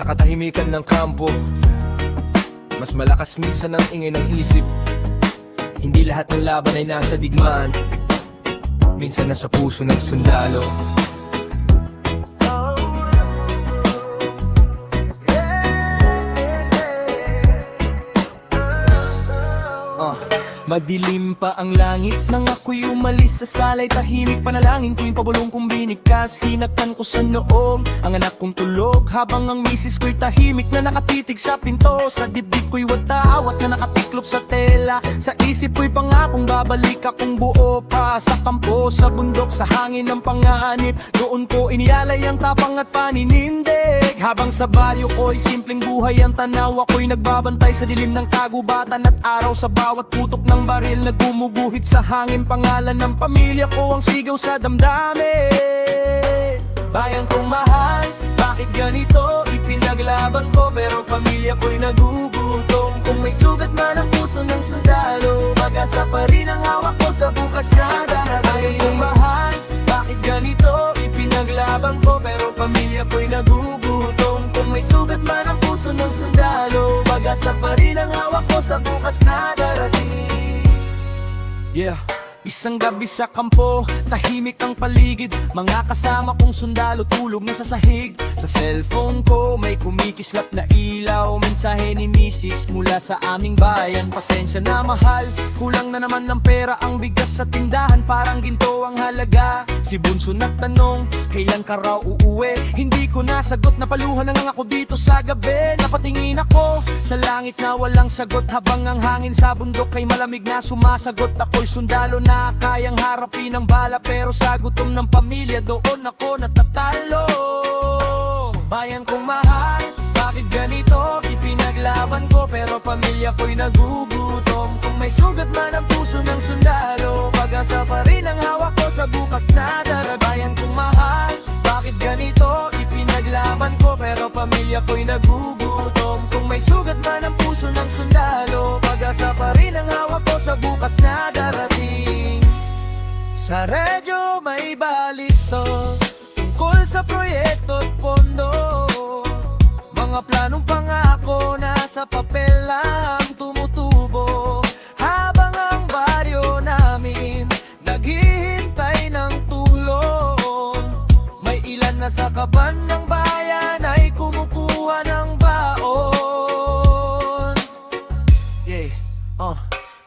sa katahimikan ng kampo. Mas malakas minsan ang ingay ng isip. Hindi lahat ng laban ay nasa digmaan, minsan nasa puso ng sundalo. Madilim pa ang langit nang ako'y umalis sa salay. Tahimik panalangin ko yung pabulong kong binigkas. Hinagpan ko sa noong ang anak kong tulog, habang ang misis ko'y tahimik na nakatitig sa pinto. Sa dibdib ko'y watawat na nakatiklop sa tela. Sa isip ko'y pangakong babalik akong buo pa sa kampo, sa bundok, sa hangin ng panganib. Doon ko inialay ang tapang at paninindig, habang sa baryo ko'y simpleng buhay ang tanaw. Ako'y nagbabantay sa dilim ng kagubatan at araw, sa bawat putok ng baril na gumuguhit sa hangin. Pangalan ng pamilya ko ang sigaw sa damdamin. Bayan kong mahal, bakit ganito? Ipinaglaban ko pero pamilya ko'y nagugutom. Kung may sugat man ang puso ng sundalo, mag-asa pa rin ang hawak ko sa bukas na darating. Bayan kong mahal, bakit ganito? Ipinaglaban ko pero pamilya ko'y nagugutom. Kung may sugat man ang puso ng sundalo, mag-asa pa rin ang hawak ko sa bukas na darating. Yeah. Isang gabi sa kampo, tahimik ang paligid. Mga kasama kong sundalo tulog na sa sahig. Sa cellphone ko may kumikislap na ilaw, mensahe ni misis mula sa aming bayan. Pasensya na mahal, kulang na naman ng pera ang bigas sa tindahan, parang ginto ang halaga. Si Bunso nagtanong, kailan ka raw uuwi? Hindi ko nasagot, napaluhan na lang ako dito sa gabi. Napatingin ako sa langit na walang sagot, habang ang hangin sa bundok ay malamig na sumasagot. Ako'y sundalo na kayang harapin ang bala, pero sa gutom ng pamilya doon ako natatalo. Bayan kong mahal, bakit ganito? Ipinaglaban ko pero pamilya ko'y nagugutom. Kung may sugat man ang puso ng sundalo, pag-asa pa rin ang hawak ko sa bukas na darating. Bayan kong mahal, bakit ganito? Ipinaglaban ko pero pamilya ko'y nagugutom. Kung may sugat man ang puso ng sundalo, pag-asa pa rin ang hawak ko sa bukas na darating. Sa radyo may balito tungkol sa proyekto at pondo, mga planong pangako nasa papel lang tumutubo, habang ang baryo namin naghihintay ng tulong. May ilan na sa kaban ng bayan ay kumukuha ng baon.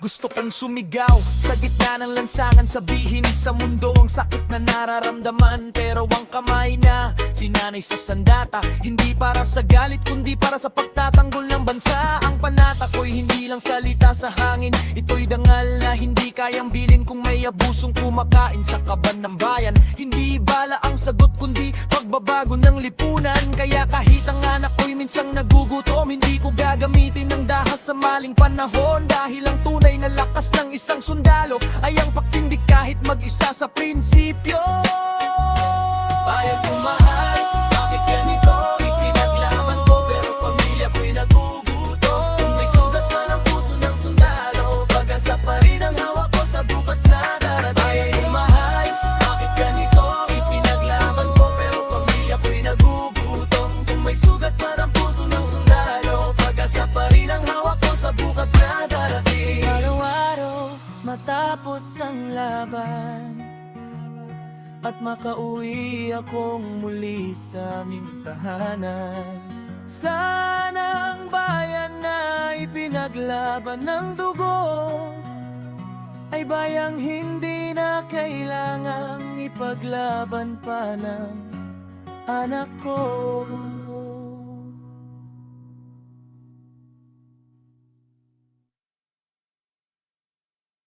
Gusto kong sumigaw sa gitna ng lansangan, sabihin sa mundo ang sakit na nararamdaman. Pero ang kamay na sinanay sa sandata, hindi para sa galit kundi para sa pagtatanggol ng bansa. Ang panata ko'y hindi lang salita sa hangin, ito'y dangal na hindi kayang bilin kung may abusong kumakain sa kaban ng bayan. Hindi bala ang sagot kundi pagbabago ng lipunan. Kaya kahit ang anak ko'y minsang nagugutom, hindi ko gagamitin ng dahas sa maling panahon. Dahil ang tunay na lakas ng isang sundalo ay ang pagtindig kahit mag-isa sa prinsipyo. Bayan kong mahal, bakit ganito? Ipinaglaban ko pero pamilya ko'y nagugutom. Kung may sugat man ang puso ng sundalo, pag-asa pa rin ang hawak ko sa bukas na darating. Bayan kong mahal, bakit ganito? Ipinaglaban ko pero pamilya ko'y nagugutom. Kung may sugat man ang puso ng sundalo, pag-asa pa rin ang hawak ko sa bukas na darating. Araw-araw matapos ang laban at makauwi akong muli sa aming tahanan. Sana ang bayan na ipinaglaban ng dugo ay bayang hindi na kailangang ipaglaban pa ng anak ko.